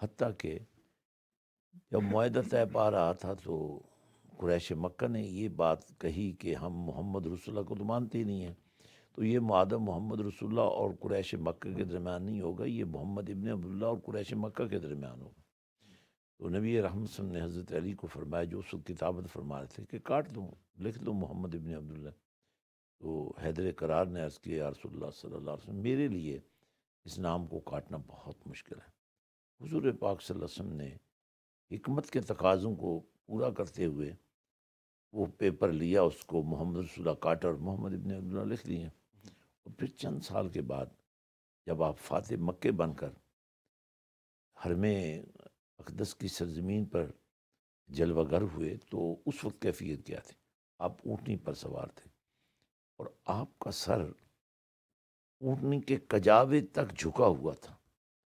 حتیٰ کہ جب معاہدہ طے پا رہا تھا تو قریش مکہ نے یہ بات کہی کہ ہم محمد رسول اللہ کو تو مانتے ہی نہیں ہیں، تو یہ معاہدہ محمد رسول اللہ اور قریش مکہ کے درمیان نہیں ہوگا، یہ محمد ابن عبداللہ اور قریش مکہ کے درمیان ہوگا۔ تو نبی رحمت صلی اللہ علیہ وسلم نے حضرت علی کو فرمایا، جو اس وقت کتابت فرما رہے تھے، کہ کاٹ دو، لکھ دو محمد ابن عبداللہ۔ تو حیدر کرار نے عرض کیا، یا رسول اللہ صلی اللہ علیہ وسلم، میرے لیے اس نام کو کاٹنا بہت مشکل ہے۔ حضور پاک صلی اللہ علیہ وسلم نے حکمت کے تقاضوں کو پورا کرتے ہوئے وہ پیپر لیا، اس کو محمد رسول اللہ کاٹا اور محمد ابن عبداللہ لکھ لیے۔ اور پھر چند سال کے بعد جب آپ فاتح مکے بن کر حرم اقدس کی سرزمین پر جلوہ گر ہوئے تو اس وقت کیفیت کیا تھی؟ آپ اونٹنی پر سوار تھے اور آپ کا سر اونٹنی کے کجاوے تک جھکا ہوا تھا،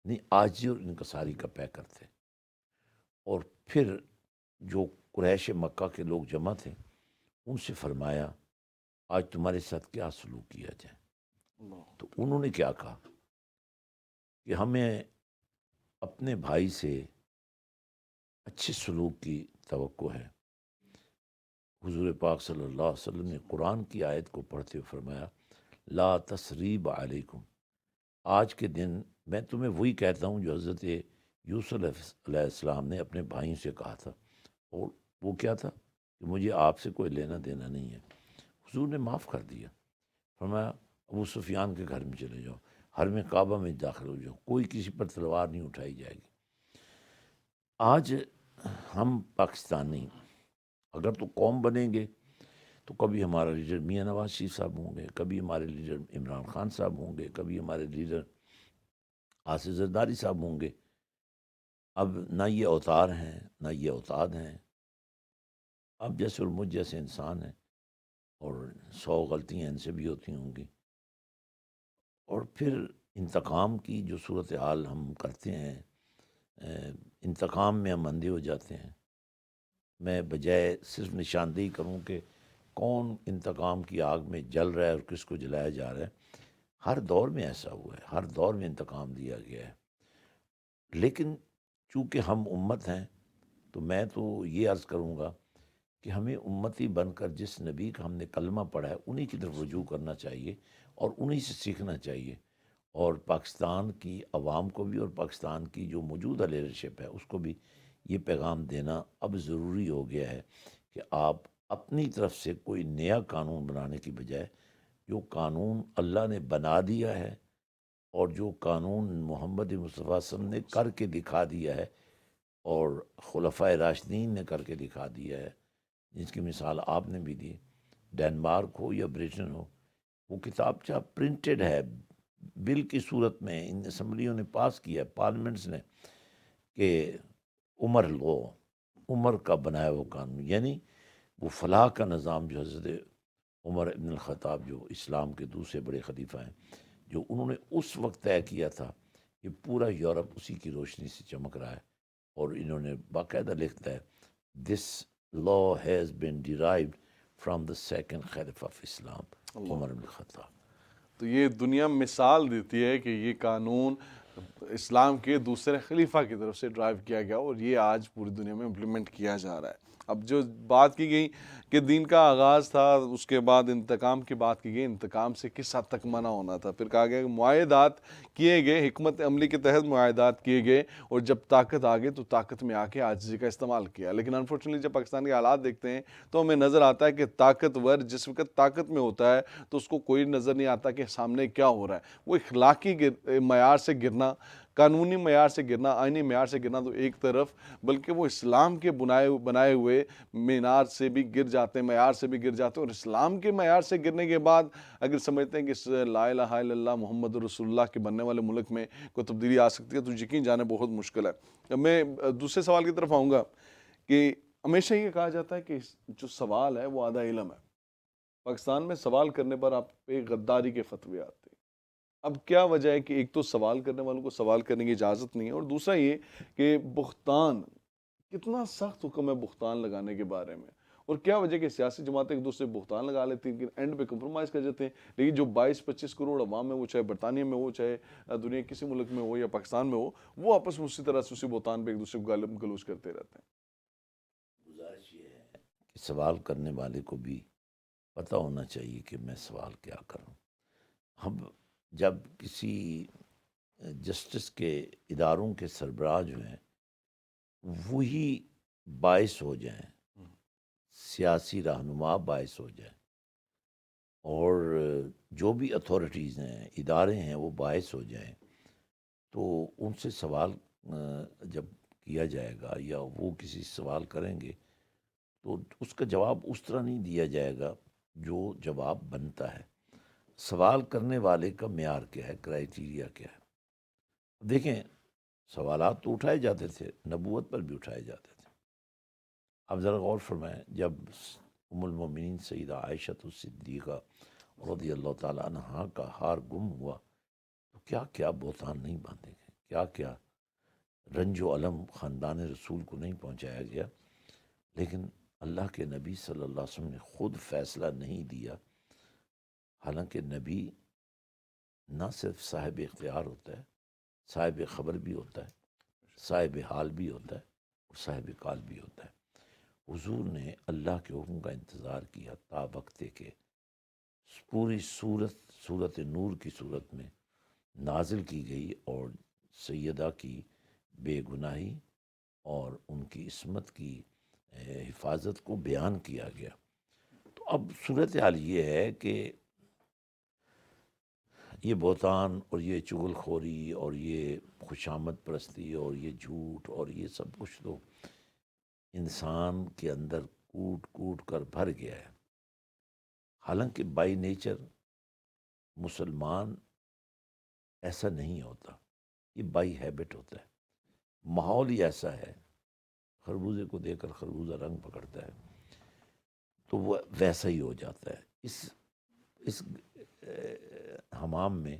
نہیں عاجزی اور انکساری کا پیکر تھے۔ اور پھر جو قریش مکہ کے لوگ جمع تھے ان سے فرمایا، آج تمہارے ساتھ کیا سلوک کیا جائے؟ تو انہوں نے کیا کہا کہ ہمیں اپنے بھائی سے اچھے سلوک کی توقع ہے۔ حضور پاک صلی اللہ علیہ وسلم نے قرآن کی آیت کو پڑھتے ہوئے فرمایا، لا تثریب علیکم، آج کے دن میں تمہیں وہی کہتا ہوں جو حضرت یوسف علیہ السلام نے اپنے بھائیوں سے کہا تھا، اور وہ کیا تھا کہ مجھے آپ سے کوئی لینا دینا نہیں ہے۔ حضور نے معاف کر دیا، فرمایا ابو سفیان کے گھر میں چلے جاؤ، حرم کعبہ میں داخل ہو جاؤ، کوئی کسی پر تلوار نہیں اٹھائی جائے گی۔ آج ہم پاکستانی اگر تو قوم بنیں گے تو کبھی ہمارا لیڈر میاں نواز شریف صاحب ہوں گے، کبھی ہمارے لیڈر عمران خان صاحب ہوں گے، کبھی ہمارے لیڈر آصف زرداری صاحب ہوں گے۔ اب نہ یہ اوتار ہیں نہ یہ اوتاد ہیں، اب جیسے اور مجھ جیسے انسان ہیں، اور 100 غلطیاں ان سے بھی ہوتی ہوں گی۔ اور پھر انتقام کی جو صورتحال ہم کرتے ہیں، انتقام میں ہم اندھے ہو جاتے ہیں۔ میں بجائے صرف نشاندہی کروں کہ کون انتقام کی آگ میں جل رہا ہے اور کس کو جلایا جا رہا ہے، ہر دور میں ایسا ہوا ہے، ہر دور میں انتقام دیا گیا ہے۔ لیکن چونکہ ہم امت ہیں تو میں تو یہ عرض کروں گا کہ ہمیں امتی بن کر جس نبی کا ہم نے کلمہ پڑھا ہے انہی کی طرف رجوع کرنا چاہیے اور انہی سے سیکھنا چاہیے، اور پاکستان کی عوام کو بھی اور پاکستان کی جو موجودہ لیڈرشپ ہے اس کو بھی یہ پیغام دینا اب ضروری ہو گیا ہے کہ آپ اپنی طرف سے کوئی نیا قانون بنانے کی بجائے جو قانون اللہ نے بنا دیا ہے اور جو قانون محمد مصطفیٰ صلی اللہ علیہ وسلم نے کر کے دکھا دیا ہے اور خلفائے راشدین نے کر کے دکھا دیا ہے، جس کی مثال آپ نے بھی دی، ڈینمارک ہو یا برٹن ہو، وہ کتاب چاہ پرنٹڈ ہے بل کی صورت میں، ان اسمبلیوں نے پاس کیا ہے، پارلیمنٹس نے، کہ عمر لو، عمر کا بنایا وہ قانون، یعنی وہ فلاح کا نظام جو حضرت عمر ابن الخطاب جو اسلام کے دوسرے بڑے خلیفہ ہیں، جو انہوں نے اس وقت طے کیا تھا، یہ پورا یورپ اسی کی روشنی سے چمک رہا ہے۔ اور انہوں نے باقاعدہ لکھتا ہے، دس law has been derived from the second Khalif of Islam، عمر بن الخطاب۔ تو یہ دنیا مثال دیتی ہے کہ یہ قانون اسلام کے دوسرے خلیفہ کی طرف سے ڈرائیو کیا گیا اور یہ آج پوری دنیا میں امپلیمنٹ کیا جا رہا ہے۔ اب جو بات کی گئی کہ دین کا آغاز تھا، اس کے بعد انتقام کی بات کی گئی، انتقام سے کس حد تک منع ہونا تھا، پھر کہا گیا کہ معاہدات کیے گئے، حکمت عملی کے تحت معاہدات کیے گئے، اور جب طاقت آ گئی تو طاقت میں آ کے عاجزی کا استعمال کیا۔ لیکن انفارچونیٹلی جب پاکستان کے حالات دیکھتے ہیں تو ہمیں نظر آتا ہے کہ طاقتور جس وقت طاقت میں ہوتا ہے تو اس کو کوئی نظر نہیں آتا کہ سامنے کیا ہو رہا ہے۔ وہ اخلاقی معیار سے گرنا، قانونی معیار سے گرنا، آئینی معیار سے گرنا تو ایک طرف، بلکہ وہ اسلام کے بنائے ہوئے مینار سے بھی گر جاتے ہیں، معیار سے بھی گر جاتے ہیں، اور اسلام کے معیار سے گرنے کے بعد اگر سمجھتے ہیں کہ اس لا الہ الا اللہ محمد رسول اللہ کے بننے والے ملک میں کوئی تبدیلی آ سکتی ہے تو یقین جانے بہت مشکل ہے۔ میں دوسرے سوال کی طرف آؤں گا کہ ہمیشہ یہ کہا جاتا ہے کہ جو سوال ہے وہ آدھا علم ہے۔ پاکستان میں سوال کرنے پر آپ پہ غداری کے فتوے آتے ہیں۔ اب کیا وجہ ہے کہ ایک تو سوال کرنے والوں کو سوال کرنے کی اجازت نہیں ہے، اور دوسرا یہ کہ بہتان، کتنا سخت حکم ہے بہتان لگانے کے بارے میں، اور کیا وجہ کہ سیاسی جماعتیں ایک دوسرے بہتان لگا لیتی ہیں لیکن اینڈ پہ کمپرومائز کر جاتے ہیں. لیکن جو 22-25 کروڑ عوام ہے، وہ چاہے برطانیہ میں ہو، چاہے دنیا کے کسی ملک میں ہو یا پاکستان میں ہو، وہ آپس میں اسی طرح سے اسی بہتان پہ ایک دوسرے کو گالم گلوچ کرتے رہتے ہیں. گزارش یہ ہے کہ سوال کرنے والے کو بھی پتہ ہونا چاہیے کہ میں سوال کیا کروں. ہم جب کسی جسٹس کے اداروں کے سربراہ جو ہیں وہی باعث ہو جائیں، سیاسی رہنما باعث ہو جائیں، اور جو بھی اتھارٹیز ہیں، ادارے ہیں، وہ باعث ہو جائیں، تو ان سے سوال جب کیا جائے گا یا وہ کسی سے سوال کریں گے تو اس کا جواب اس طرح نہیں دیا جائے گا جو جواب بنتا ہے. سوال کرنے والے کا معیار کیا ہے، کرائیٹیریا کیا ہے. دیکھیں، سوالات تو اٹھائے جاتے تھے، نبوت پر بھی اٹھائے جاتے تھے. اب ذرا غور فرمائیں، جب ام المومنین سیدہ عائشہ الصدیقہ رضی اللہ تعالیٰ عنہا کا ہار گم ہوا تو کیا کیا بہتان نہیں باندھے گئے، کیا کیا رنج و علم خاندان رسول کو نہیں پہنچایا گیا. لیکن اللہ کے نبی صلی اللہ علیہ وسلم نے خود فیصلہ نہیں دیا. حالانکہ نبی نہ صرف صاحب اختیار ہوتا ہے، صاحب خبر بھی ہوتا ہے، صاحب حال بھی ہوتا ہے، اور صاحب کال بھی ہوتا ہے. حضور نے اللہ کے حکم کا انتظار کیا تا وقت کہ پوری صورت نور کی صورت میں نازل کی گئی اور سیدہ کی بے گناہی اور ان کی عصمت کی حفاظت کو بیان کیا گیا. تو اب صورتحال یہ ہے کہ یہ بہتان اور یہ چغل خوری اور یہ خوشامد پرستی اور یہ جھوٹ اور یہ سب کچھ تو انسان کے اندر کوٹ کوٹ کر بھر گیا ہے. حالانکہ بائی نیچر مسلمان ایسا نہیں ہوتا، یہ بائی ہیبٹ ہوتا ہے. ماحول ہی ایسا ہے، خربوزے کو دیکھ کر خربوزہ رنگ پکڑتا ہے تو وہ ویسا ہی ہو جاتا ہے. اس حمام میں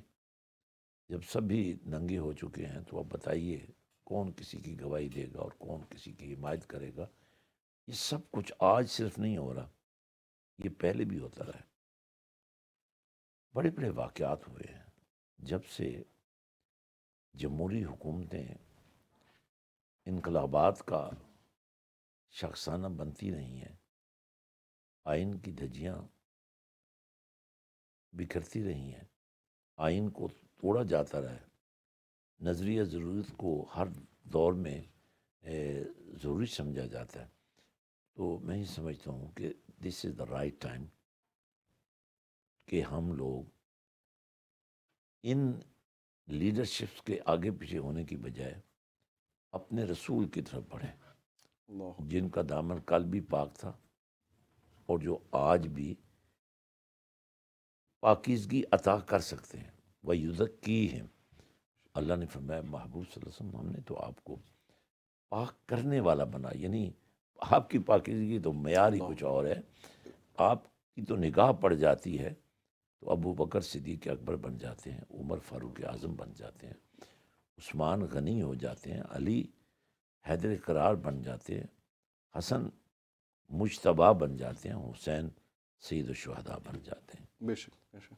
جب سبھی ننگے ہو چکے ہیں تو اب بتائیے کون کسی کی گواہی دے گا اور کون کسی کی حمایت کرے گا. یہ سب کچھ آج صرف نہیں ہو رہا، یہ پہلے بھی ہوتا رہا ہے. بڑے بڑے واقعات ہوئے ہیں جب سے جمہوری حکومتیں انقلابات کا شخصانہ بنتی رہی ہیں، آئین کی دھجیاں بکھرتی رہی ہیں، آئین کو توڑا جاتا رہا ہے، نظریہ ضرورت کو ہر دور میں ضروری سمجھا جاتا ہے. تو میں یہ سمجھتا ہوں کہ دس از دا رائٹ ٹائم کہ ہم لوگ ان لیڈرشپس کے آگے پیچھے ہونے کی بجائے اپنے رسول کی طرف بڑھیں، اللہ جن کا دامن کل بھی پاک تھا اور جو آج بھی پاکیزگی عطا کر سکتے ہیں. وَيُزَكِّيهِمْ، اللہ نے فرمایا محبوب صلی اللہ علیہ وسلم ہم نے تو آپ کو پاک کرنے والا بنا. یعنی آپ کی پاکیزگی تو معیار ہی کچھ اور ہے. آپ کی تو نگاہ پڑ جاتی ہے تو ابو بکر صدیق اکبر بن جاتے ہیں، عمر فاروق اعظم بن جاتے ہیں، عثمان غنی ہو جاتے ہیں، علی حیدر قرار بن جاتے ہیں، حسن مجتبیٰ بن جاتے ہیں، حسین سید الشہداء بن جاتے ہیں. بے شک بے شک.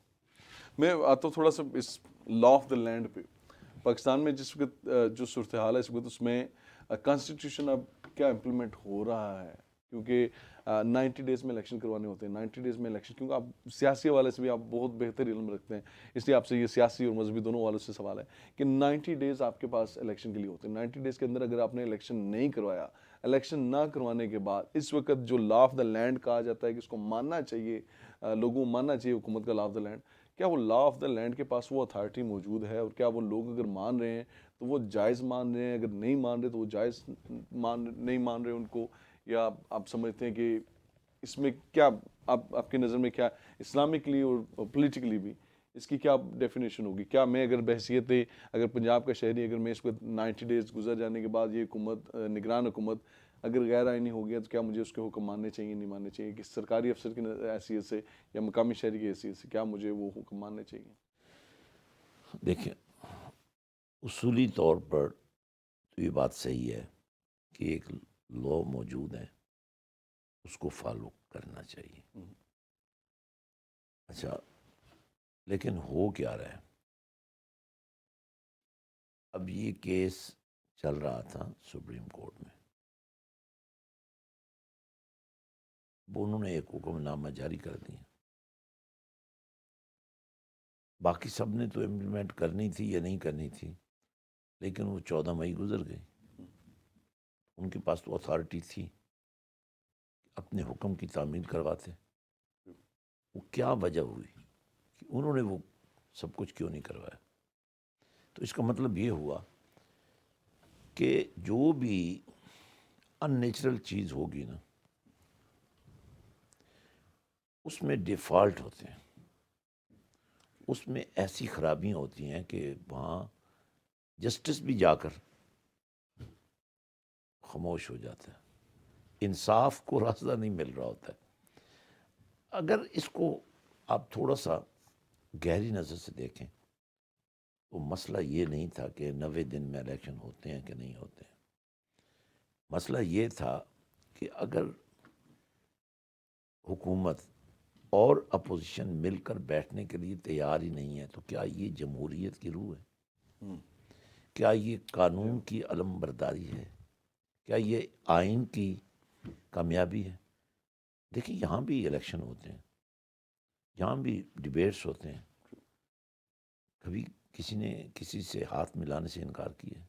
میں آتا ہوں تھوڑا سا اس لا آف دا لینڈ پہ. پاکستان میں جس وقت جو صورتحال ہے اس وقت، اس میں کانسٹیٹیوشن اب کیا امپلیمنٹ ہو رہا ہے، کیونکہ 90 ڈیز میں الیکشن کروانے ہوتے ہیں. 90 ڈیز میں الیکشن، کیونکہ آپ سیاسی حوالے سے بھی آپ بہت بہتر علم رکھتے ہیں، اس لیے آپ سے یہ سیاسی اور مذہبی دونوں حوالوں سے سوال ہے کہ 90 ڈیز آپ کے پاس الیکشن کے لیے ہوتے ہیں. 90 ڈیز کے اندر اگر آپ نے الیکشن نہیں کروایا، الیکشن نہ کروانے کے بعد اس وقت جو لا آف دا لینڈ کہا جاتا ہے کہ اس کو ماننا چاہیے، لوگوں کو ماننا چاہیے حکومت کا لا آف دا لینڈ، کیا وہ لا آف دا لینڈ کے پاس وہ اتھارٹی موجود ہے؟ اور کیا وہ لوگ اگر مان رہے ہیں تو وہ جائز مان رہے ہیں، اگر نہیں مان رہے تو وہ جائز نہیں مان رہے ان کو، یا آپ سمجھتے ہیں کہ اس میں کیا آپ کی نظر میں کیا اسلامکلی اور پولیٹیکلی بھی اس کی کیا ڈیفینیشن ہوگی؟ کیا میں اگر بحیثیت اگر پنجاب کا شہری، اگر میں اس کو 90 ڈیز گزر جانے کے بعد یہ حکومت نگران حکومت اگر غیر آئینی ہو گیا تو کیا مجھے اس کے حکم ماننے چاہیے نہیں ماننے چاہیے؟ کہ سرکاری افسر کی حیثیت سے یا مقامی شہری کی حیثیت سے کیا مجھے وہ حکم ماننے چاہیے؟ دیکھیں، اصولی طور پر تو یہ بات صحیح ہے کہ ایک لا موجود ہے اس کو فالو کرنا چاہیے. اچھا، لیکن ہو کیا رہا ہے؟ اب یہ کیس چل رہا تھا سپریم کورٹ میں، وہ انہوں نے ایک حکم نامہ جاری کر دیا. باقی سب نے تو امپلیمنٹ کرنی تھی یا نہیں کرنی تھی، لیکن وہ 14 مئی گزر گئی. ان کے پاس تو اتھارٹی تھی، اپنے حکم کی تعمیل کرواتے. وہ کیا وجہ ہوئی کہ انہوں نے وہ سب کچھ کیوں نہیں کروایا؟ تو اس کا مطلب یہ ہوا کہ جو بھی ان نیچرل چیز ہوگی نا، اس میں ڈیفالٹ ہوتے ہیں، اس میں ایسی خرابیاں ہوتی ہیں کہ وہاں جسٹس بھی جا کر خاموش ہو جاتا ہے، انصاف کو راستہ نہیں مل رہا ہوتا ہے. اگر اس کو آپ تھوڑا سا گہری نظر سے دیکھیں تو مسئلہ یہ نہیں تھا کہ 90 دن میں الیکشن ہوتے ہیں کہ نہیں ہوتے ہیں. مسئلہ یہ تھا کہ اگر حکومت اور اپوزیشن مل کر بیٹھنے کے لیے تیار ہی نہیں ہے تو کیا یہ جمہوریت کی روح ہے؟ کیا یہ قانون کی علم برداری ہے؟ کیا یہ آئین کی کامیابی ہے؟ دیکھیں، یہاں بھی الیکشن ہوتے ہیں، یہاں بھی ڈیبیٹس ہوتے ہیں. کبھی کسی نے کسی سے ہاتھ ملانے سے انکار کیا ہے؟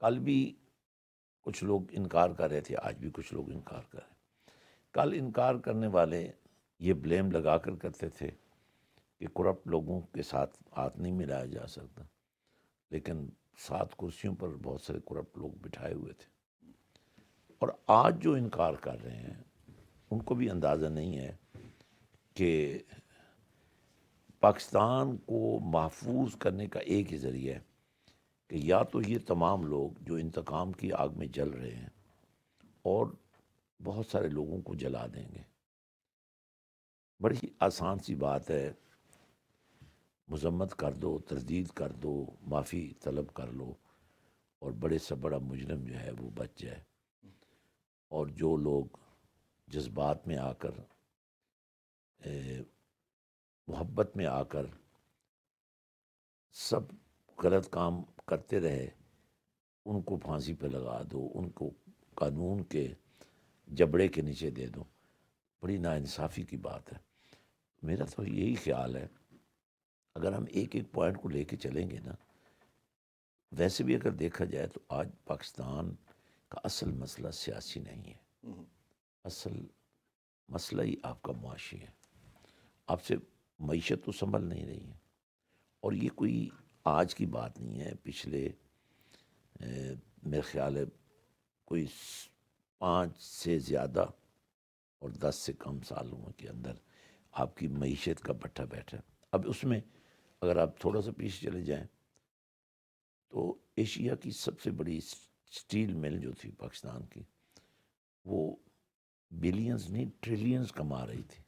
کل بھی کچھ لوگ انکار کر رہے تھے، آج بھی کچھ لوگ انکار کر رہے ہیں. کل انکار کرنے والے یہ بلیم لگا کر کرتے تھے کہ کرپٹ لوگوں کے ساتھ ہاتھ نہیں ملایا جا سکتا، لیکن 7 کرسیوں پر بہت سارے کرپٹ لوگ بٹھائے ہوئے تھے. اور آج جو انکار کر رہے ہیں ان کو بھی اندازہ نہیں ہے کہ پاکستان کو محفوظ کرنے کا ایک ہی ذریعہ ہے کہ یا تو یہ تمام لوگ جو انتقام کی آگ میں جل رہے ہیں اور بہت سارے لوگوں کو جلا دیں گے. بڑی آسان سی بات ہے، مذمت کر دو، تردید کر دو، معافی طلب کر لو اور بڑے سے بڑا مجرم جو ہے وہ بچ جائے. اور جو لوگ جذبات میں آ کر، محبت میں آ کر سب غلط کام کرتے رہے، ان کو پھانسی پہ لگا دو، ان کو قانون کے جبڑے کے نیچے دے دو. بڑی ناانصافی کی بات ہے. میرا تو یہی خیال ہے، اگر ہم ایک ایک پوائنٹ کو لے کے چلیں گے نا، ویسے بھی اگر دیکھا جائے تو آج پاکستان کا اصل مسئلہ سیاسی نہیں ہے، اصل مسئلہ ہی آپ کا معاشی ہے. آپ سے معیشت تو سنبھل نہیں رہی ہے. اور یہ کوئی آج کی بات نہیں ہے، پچھلے میرے خیال ہے کوئی 5 سے زیادہ اور 10 سے کم سالوں کے اندر آپ کی معیشت کا بٹھا بیٹھا. اب اس میں اگر آپ تھوڑا سا پیچھے چلے جائیں تو ایشیا کی سب سے بڑی سٹیل مل جو تھی پاکستان کی، وہ بلینز نہیں ٹریلینز کما رہی تھی.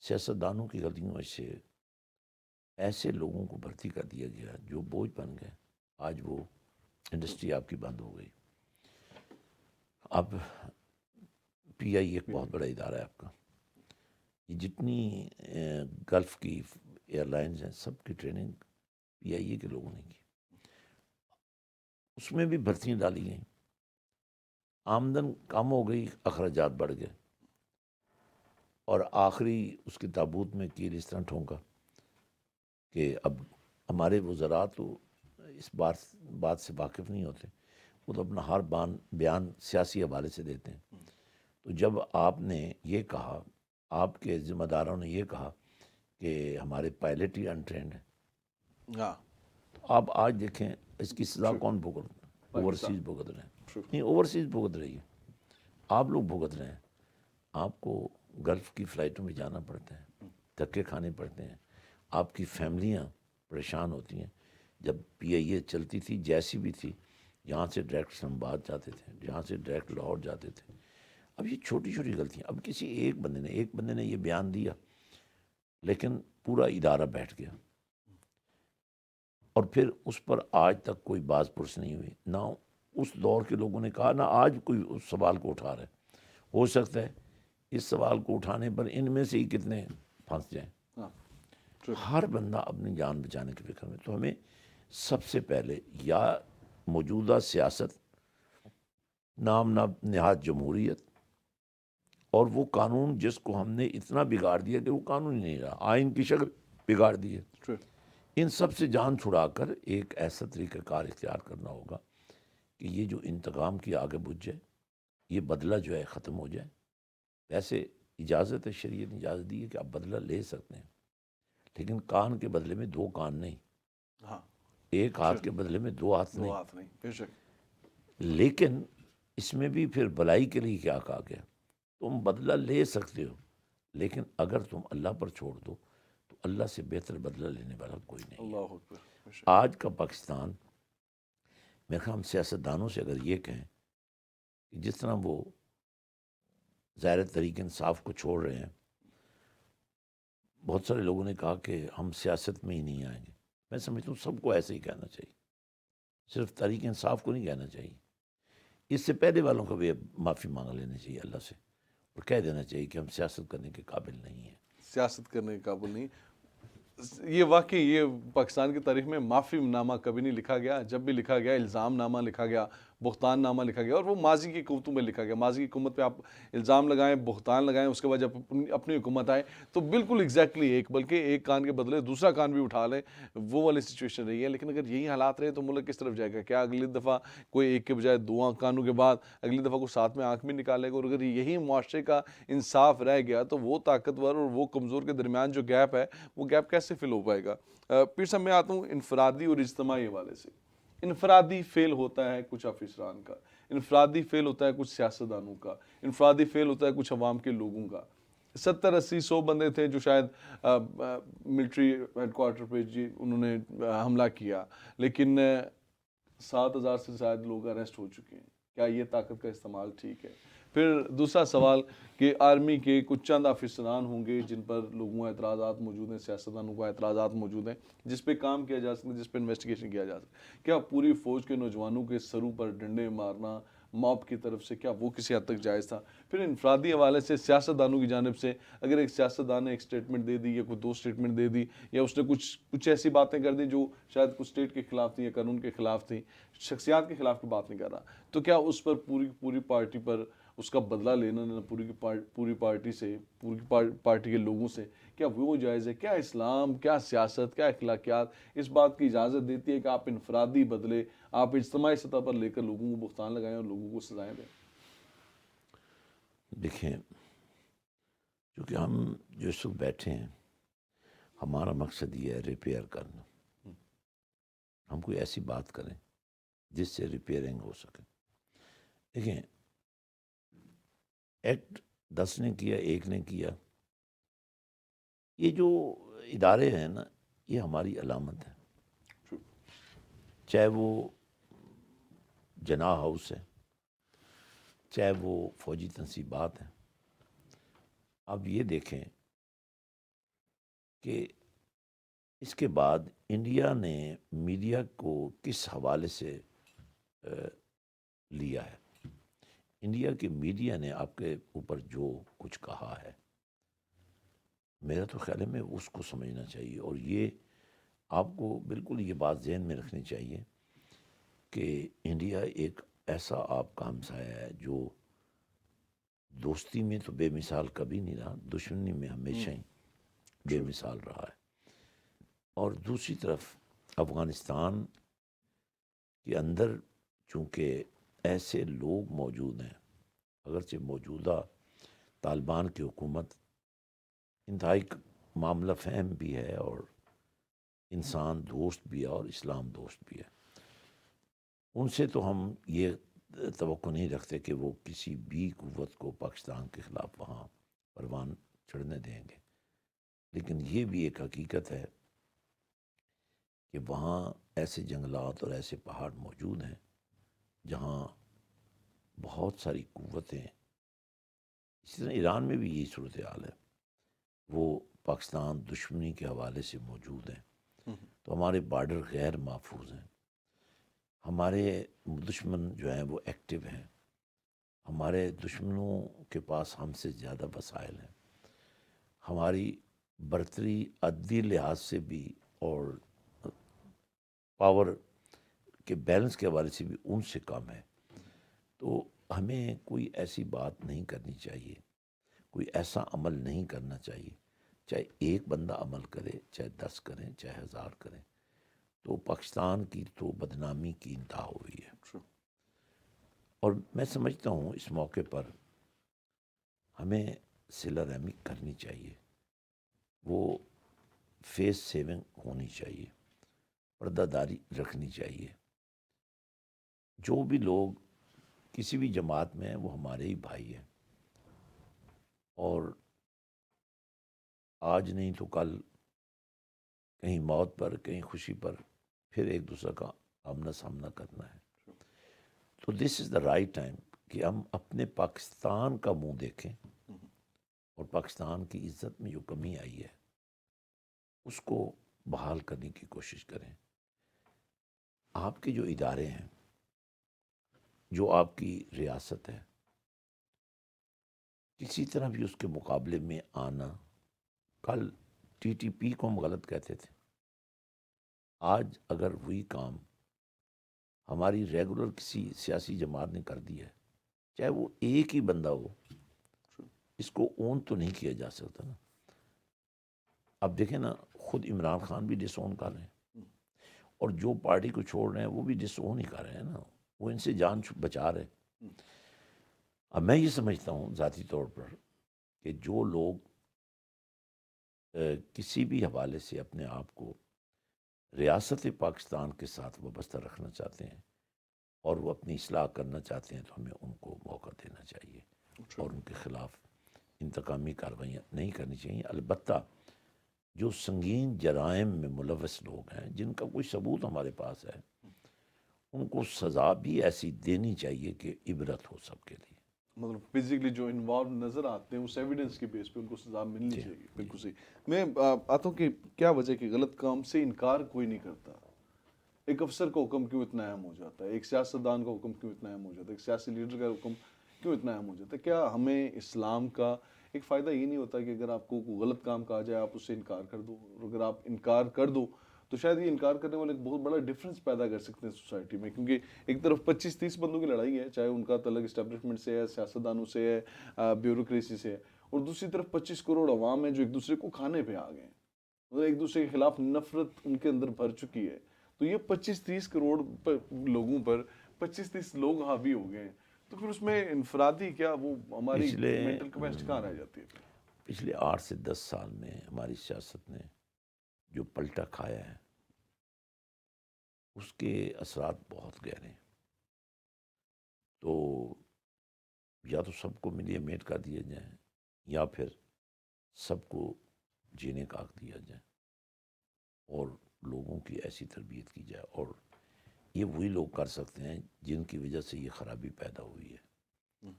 سیاستدانوں کی غلطیوں سے ایسے لوگوں کو بھرتی کر دیا گیا جو بوجھ بن گئے. آج وہ انڈسٹری آپ کی بند ہو گئی. اب پی آئی ایک بہت بڑا ادارہ ہے آپ کا. یہ جتنی گلف کی ایئر لائنز ہیں سب کی ٹریننگ پی آئی اے کے لوگوں نے کی. اس میں بھی بھرتیاں ڈالی گئیں، آمدن کم ہو گئی، اخراجات بڑھ گئے، اور آخری اس کے تابوت میں کیل اس طرح ٹھونکا کہ اب ہمارے وزراء تو اس بات سے واقف نہیں ہوتے، وہ تو اپنا ہر بیان سیاسی حوالے سے دیتے ہیں. تو جب آپ نے یہ کہا، آپ کے ذمہ داروں نے یہ کہا کہ ہمارے پائلٹ ہی انٹرینڈ ہیں، ہاں، تو آپ آج دیکھیں اس کی سزا کون بھگت رہے ہیں؟ اوورسیز بھگت رہے ہیں. نہیں، اوورسیز بھگت رہی ہے، آپ لوگ بھگت رہے ہیں. آپ کو گلف کی فلائٹوں میں جانا پڑتا ہے، دھکے کھانے پڑتے ہیں، آپ کی فیملیاں پریشان ہوتی ہیں. جب پی آئی اے چلتی تھی، جیسی بھی تھی، یہاں سے ڈائریکٹ اسلام آباد جاتے تھے، یہاں سے ڈائریکٹ لاہور جاتے تھے. اب یہ چھوٹی چھوٹی غلطیاں، اب کسی ایک بندے نے یہ بیان دیا لیکن پورا ادارہ بیٹھ گیا، اور پھر اس پر آج تک کوئی باز پرس نہیں ہوئی. نہ اس دور کے لوگوں نے کہا نہ آج کوئی اس سوال کو اٹھا رہا ہے. ہو سکتا ہے اس سوال کو اٹھانے پر ان میں سے ہی کتنے پھنس جائیں. ہاں ہر بندہ اپنی جان بچانے کی فکر میں. تو ہمیں سب سے پہلے یا موجودہ سیاست نام نہاد جمہوریت اور وہ قانون جس کو ہم نے اتنا بگاڑ دیا کہ وہ قانون ہی نہیں رہا, آئین کی شکل بگاڑ دی ہے, ان سب سے جان چھڑا کر ایک ایسا طریقہ کار اختیار کرنا ہوگا کہ یہ جو انتقام کی آگے بجھ جائے, یہ بدلہ جو ہے ختم ہو جائے. ویسے اجازت ہے, شریعت نے اجازت دی ہے کہ آپ بدلہ لے سکتے ہیں, لیکن کان کے بدلے میں دو کان نہیں, ہاں ایک ہاتھ کے بدلے میں دو ہاتھ دو نہیں. ہاتھ نہیں, بے شک. لیکن اس میں بھی پھر بھلائی کے لیے کیا کہا گیا, تم بدلہ لے سکتے ہو لیکن اگر تم اللہ پر چھوڑ دو تو اللہ سے بہتر بدلہ لینے والا کوئی نہیں ہے. اللہ اکبر, بے شک. آج کا پاکستان, میرے خیال ہم سیاستدانوں سے اگر یہ کہیں کہ جس طرح وہ ظاہر تحریک انصاف کو چھوڑ رہے ہیں, بہت سارے لوگوں نے کہا کہ ہم سیاست میں ہی نہیں آئیں گے. میں سمجھتا ہوں سب کو ایسے ہی کہنا چاہیے, صرف تحریک انصاف کو نہیں کہنا چاہیے. اس سے پہلے والوں کو بھی معافی مانگ لینا چاہیے اللہ سے, اور کہہ دینا چاہیے کہ ہم سیاست کرنے کے قابل نہیں ہیں. سیاست کرنے کے قابل نہیں. یہ واقعی یہ پاکستان کی تاریخ میں معافی نامہ کبھی نہیں لکھا گیا. جب بھی لکھا گیا الزام نامہ لکھا گیا, بہتان نامہ لکھا گیا, اور وہ ماضی کی حکومتوں میں لکھا گیا. ماضی کی حکومت پہ آپ الزام لگائیں, بہتان لگائیں, اس کے بعد جب اپنی حکومت آئے تو بالکل ایگزیکٹلی ایک, بلکہ ایک کان کے بدلے دوسرا کان بھی اٹھا لیں, وہ والی سچویشن رہی ہے. لیکن اگر یہی حالات رہے تو ملک کس طرف جائے گا؟ کیا اگلی دفعہ کوئی ایک کے بجائے دو کانوں کے بعد اگلی دفعہ کوئی ساتھ میں آنکھ بھی نکالے گا؟ اور اگر یہی معاشرے کا انصاف رہ گیا تو وہ طاقتور اور وہ کمزور کے درمیان جو گیپ ہے, وہ گیپ کیسے فل ہو پائے گا؟ پھر سے میں آتا ہوں انفرادی اور اجتماعی حوالے سے. انفرادی فیل ہوتا ہے کچھ افسران کا, انفرادی فیل ہوتا ہے کچھ سیاستدانوں کا, انفرادی فیل ہوتا ہے کچھ عوام کے لوگوں کا. 70-80-100 بندے تھے جو شاید ملٹری ہیڈ کوارٹر پہ جی انہوں نے حملہ کیا, لیکن 7,000 سے زائد لوگ اریسٹ ہو چکے ہیں. کیا یہ طاقت کا استعمال ٹھیک ہے؟ پھر دوسرا سوال کہ آرمی کے کچھ چند افسران ہوں گے جن پر لوگوں اعتراضات موجود ہیں, سیاستدانوں کو اعتراضات موجود ہیں, جس پہ کام کیا جا سکتا ہے, جس پہ انویسٹیگیشن کیا جا سکتا ہے. کیا پوری فوج کے نوجوانوں کے سروں پر ڈنڈے مارنا موب کی طرف سے, کیا وہ کسی حد تک جائز تھا؟ پھر انفرادی حوالے سے سیاستدانوں کی جانب سے اگر ایک سیاستدان نے ایک سٹیٹمنٹ دے دی یا کوئی 2 سٹیٹمنٹ دے دی, یا اس نے کچھ ایسی باتیں کر دی جو شاید کچھ اسٹیٹ کے خلاف تھیں یا قانون کے خلاف تھیں, شخصیات کے خلاف کی بات نہیں کر رہا, تو کیا اس پر پوری پارٹی پر اس کا بدلہ لینا پوری پارٹی سے, پوری پارٹی کے لوگوں سے, کیا وہ جائز ہے؟ کیا اسلام, کیا سیاست, کیا اخلاقیات اس بات کی اجازت دیتی ہے کہ آپ انفرادی بدلے آپ اجتماعی سطح پر لے کر لوگوں کو بہتان لگائیں اور لوگوں کو سزائیں دیں؟ دیکھیں, چونکہ ہم جو اس وقت بیٹھے ہیں ہمارا مقصد یہ ہے ریپیئر کرنا. ہم کوئی ایسی بات کریں جس سے ریپیئرنگ ہو سکے. دیکھیں, ایکٹ 10 نے کیا, 1 نے کیا, یہ جو ادارے ہیں نا یہ ہماری علامت ہے, چاہے وہ جناح ہاؤس ہے, چاہے وہ فوجی تنصیبات ہیں. اب یہ دیکھیں کہ اس کے بعد انڈیا نے میڈیا کو کس حوالے سے لیا ہے. انڈیا کے میڈیا نے آپ کے اوپر جو کچھ کہا ہے, میرا تو خیال ہے میں اس کو سمجھنا چاہیے. اور یہ آپ کو بالکل یہ بات ذہن میں رکھنی چاہیے کہ انڈیا ایک ایسا آپ کا ہمسایہ ہے جو دوستی میں تو بے مثال کبھی نہیں رہا, دشمنی میں ہمیشہ ہی بے مثال رہا ہے. اور دوسری طرف افغانستان کے اندر چونکہ ایسے لوگ موجود ہیں, اگرچہ موجودہ طالبان کی حکومت انتہائی معاملہ فہم بھی ہے اور انسان دوست بھی ہے اور اسلام دوست بھی ہے, ان سے تو ہم یہ توقع نہیں رکھتے کہ وہ کسی بھی قوت کو پاکستان کے خلاف وہاں پروان چڑھنے دیں گے. لیکن یہ بھی ایک حقیقت ہے کہ وہاں ایسے جنگلات اور ایسے پہاڑ موجود ہیں جہاں بہت ساری قوتیں, اس طرح ایران میں بھی یہی صورتحال ہے, وہ پاکستان دشمنی کے حوالے سے موجود ہیں. تو ہمارے بارڈر غیر محفوظ ہیں. ہمارے دشمن جو ہیں وہ ایکٹیو ہیں، ہمارے دشمنوں کے پاس ہم سے زیادہ وسائل ہیں، ہماری برتری عددی لحاظ سے بھی اور پاور کے بیلنس کے حوالے سے بھی ان سے کم ہے۔ تو ہمیں کوئی ایسی بات نہیں کرنی چاہیے، کوئی ایسا عمل نہیں کرنا چاہیے، چاہے ایک بندہ عمل کرے، چاہے 10 کریں، چاہے 1000 کریں، تو پاکستان کی تو بدنامی کی انتہا ہوئی ہے۔ True. اور میں سمجھتا ہوں اس موقع پر ہمیں صلہ رحمی کرنی چاہیے، وہ فیس سیونگ ہونی چاہیے، پردہ داری رکھنی چاہیے۔ جو بھی لوگ کسی بھی جماعت میں ہیں وہ ہمارے ہی بھائی ہیں، اور آج نہیں تو کل کہیں موت پر، کہیں خوشی پر پھر ایک دوسرے کا آمنا سامنا کرنا ہے۔ تو دس از دا رائٹ ٹائم کہ ہم اپنے پاکستان کا منہ دیکھیں اور پاکستان کی عزت میں جو کمی آئی ہے اس کو بحال کرنے کی کوشش کریں۔ آپ کے جو ادارے ہیں، جو آپ کی ریاست ہے، کسی طرح بھی اس کے مقابلے میں آنا، کل ٹی ٹی پی کو ہم غلط کہتے تھے، آج اگر وہی کام ہماری ریگولر کسی سیاسی جماعت نے کر دیا ہے، چاہے وہ ایک ہی بندہ ہو، اس کو اون تو نہیں کیا جا سکتا نا۔ اب دیکھیں نا، خود عمران خان بھی ڈس اون کر رہے ہیں، اور جو پارٹی کو چھوڑ رہے ہیں وہ بھی ڈس اون ہی کر رہے ہیں نا، وہ ان سے جان بچا رہے ہیں۔ اب میں یہ سمجھتا ہوں ذاتی طور پر کہ جو لوگ کسی بھی حوالے سے اپنے آپ کو ریاست پاکستان کے ساتھ وابستہ رکھنا چاہتے ہیں اور وہ اپنی اصلاح کرنا چاہتے ہیں، تو ہمیں ان کو موقع دینا چاہیے اور ان کے خلاف انتقامی کارروائیاں نہیں کرنی چاہیے۔ البتہ جو سنگین جرائم میں ملوث لوگ ہیں، جن کا کوئی ثبوت ہمارے پاس ہے، ان کو سزا بھی ایسی دینی چاہیے کہ عبرت ہو سب کے لیے۔ مطلب فزیکلی جو انوالو نظر آتے ہیں اس ایویڈنس کی بیس پہ ان کو سزا ملنی جی چاہیے۔ بالکل صحیح۔ میں آتا ہوں کہ کیا وجہ کہ غلط کام سے انکار کوئی نہیں کرتا۔ ایک افسر کا حکم کیوں اتنا اہم ہو جاتا ہے؟ ایک سیاستدان کا حکم کیوں اتنا اہم ہو جاتا ہے؟ ایک سیاسی لیڈر کا حکم کیوں اتنا اہم ہو جاتا ہے؟ کیا ہمیں اسلام کا ایک فائدہ یہ نہیں ہوتا کہ اگر آپ کو کوئی غلط کام کہا جائے آپ اس سے انکار کر دو، اور اگر آپ انکار کر دو تو شاید یہ انکار کرنے والے ایک بہت بڑا ڈفرینس پیدا کر سکتے ہیں سوسائٹی میں؟ کیونکہ ایک طرف 25-30 بندوں کی لڑائی ہے، چاہے ان کا تعلق اسٹیبلشمنٹ سے ہے، سیاستدانوں سے ہے، بیوروکریسی سے ہے، اور دوسری طرف 25 کروڑ عوام ہیں جو ایک دوسرے کو کھانے پہ آ گئے ہیں، مطلب ایک دوسرے کے خلاف نفرت ان کے اندر بھر چکی ہے۔ تو یہ 25-30 کروڑ لوگوں پر 25-30 لوگ حاوی ہو گئے ہیں، تو پھر اس میں انفرادی کیا وہ ہماری مینٹل کیپیسٹی کہاں رہ جاتی ہے؟ پچھلے 8 سے 10 سال میں ہماری سیاست نے جو پلٹا کھایا ہے اس کے اثرات بہت گہرے ہیں۔ تو یا تو سب کو میٹ کر دیا جائیں، یا پھر سب کو جینے کا حق دیا جائے، اور لوگوں کی ایسی تربیت کی جائے، اور یہ وہی لوگ کر سکتے ہیں جن کی وجہ سے یہ خرابی پیدا ہوئی ہے۔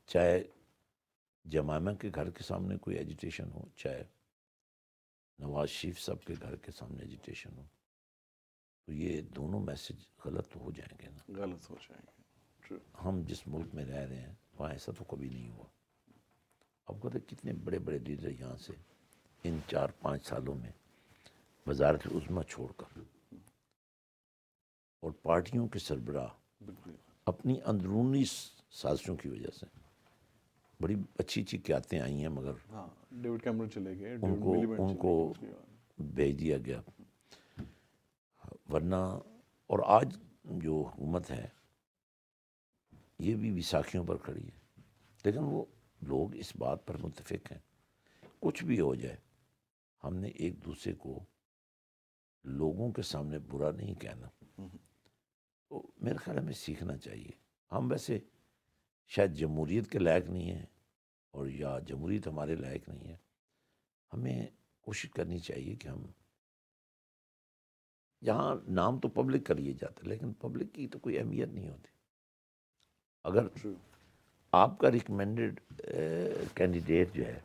چاہے جمائمہ کے گھر کے سامنے کوئی ایجیٹیشن ہو، چاہے نواز شریف صاحب کے گھر کے سامنے ایجیٹیشن ہو، تو یہ دونوں میسج غلط ہو جائیں گے نا۔ غلط ہو جائیں گے۔ ہم جس ملک میں رہ رہے ہیں وہاں ایسا تو کبھی نہیں ہوا۔ اب کہتے کتنے بڑے بڑے لیڈر یہاں سے ان 4-5 سالوں میں وزارت عظمیٰ چھوڑ کر، اور پارٹیوں کے سربراہ اپنی اندرونی سازشوں کی وجہ سے، بڑی اچھی اچھی قیادتیں آئی ہیں مگر ہاں، ڈیوڈ کیمرون چلے گئے، ان کو بھیج دیا گیا، ورنہ اور آج جو حکومت ہے یہ بھی ویساکھیوں پر کھڑی ہے، لیکن وہ لوگ اس بات پر متفق ہیں کچھ بھی ہو جائے ہم نے ایک دوسرے کو لوگوں کے سامنے برا نہیں کہنا۔ تو میرے خیال ہمیں سیکھنا چاہیے۔ ہم ویسے شاید جمہوریت کے لائق نہیں ہیں، اور یا جمہوریت ہمارے لائق نہیں ہے، ہمیں کوشش کرنی چاہیے کہ ہم یہاں نام تو پبلک کا لیے جاتا ہے، لیکن پبلک کی تو کوئی اہمیت نہیں ہوتی۔ اگر آپ کا ریکمینڈڈ کینڈیڈیٹ جو ہے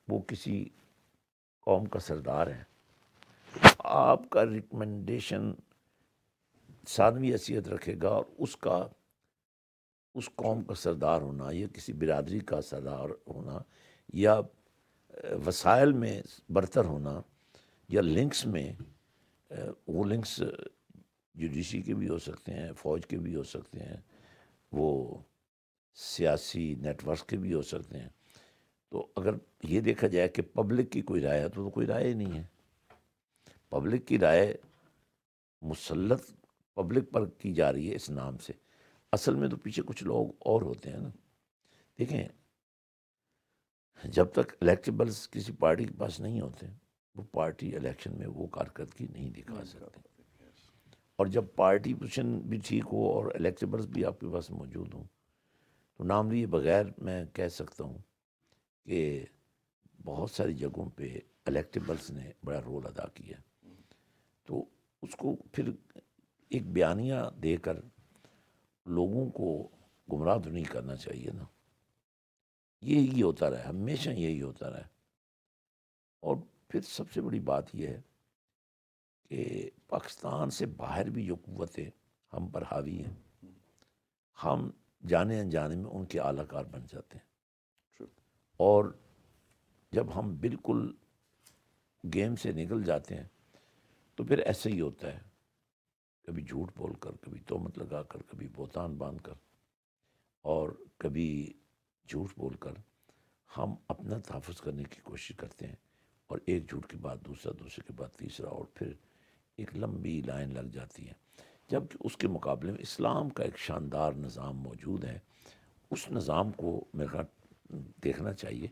وہ کسی قوم کا سردار ہے، آپ کا ریکمنڈیشن ثانوی حیثیت رکھے گا، اور اس قوم کا سردار ہونا یا کسی برادری کا سردار ہونا یا وسائل میں برتر ہونا یا لنکس میں، وہ لنکس جوڈیشری کے بھی ہو سکتے ہیں، فوج کے بھی ہو سکتے ہیں، وہ سیاسی نیٹ ورک کے بھی ہو سکتے ہیں. تو اگر یہ دیکھا جائے کہ پبلک کی کوئی رائے ہے تو کوئی رائے ہی نہیں ہے. پبلک کی رائے مسلط پبلک پر کی جا رہی ہے اس نام سے. اصل میں تو پیچھے کچھ لوگ اور ہوتے ہیں نا. دیکھیں، جب تک الیکٹیبلز کسی پارٹی کے پاس نہیں ہوتے، وہ پارٹی الیکشن میں وہ کارکردگی نہیں دکھا سکتے. اور جب پارٹی پوزیشن بھی ٹھیک ہو اور الیکٹیبلز بھی آپ کے پاس موجود ہوں، تو نام لیے بغیر میں کہہ سکتا ہوں کہ بہت ساری جگہوں پہ الیکٹیبلز نے بڑا رول ادا کیا. تو اس کو پھر ایک بیانیہ دے کر لوگوں کو گمراہ تو نہیں کرنا چاہیے نا. یہی ہوتا رہا، ہمیشہ یہی ہوتا رہا. اور پھر سب سے بڑی بات یہ ہے کہ پاکستان سے باہر بھی جو قوتیں ہم پر حاوی ہیں، ہم جانے انجانے میں ان کے اعلی کار بن جاتے ہیں. اور جب ہم بالکل گیم سے نکل جاتے ہیں تو پھر ایسے ہی ہوتا ہے، کبھی جھوٹ بول کر، کبھی تہمت لگا کر، کبھی بہتان باندھ کر، اور کبھی جھوٹ بول کر ہم اپنا تحفظ کرنے کی کوشش کرتے ہیں. اور ایک جھوٹ کے بعد دوسرا، دوسرے کے بعد تیسرا، اور پھر ایک لمبی لائن لگ جاتی ہے. جبکہ اس کے مقابلے میں اسلام کا ایک شاندار نظام موجود ہے. اس نظام کو میرے خیال دیکھنا چاہیے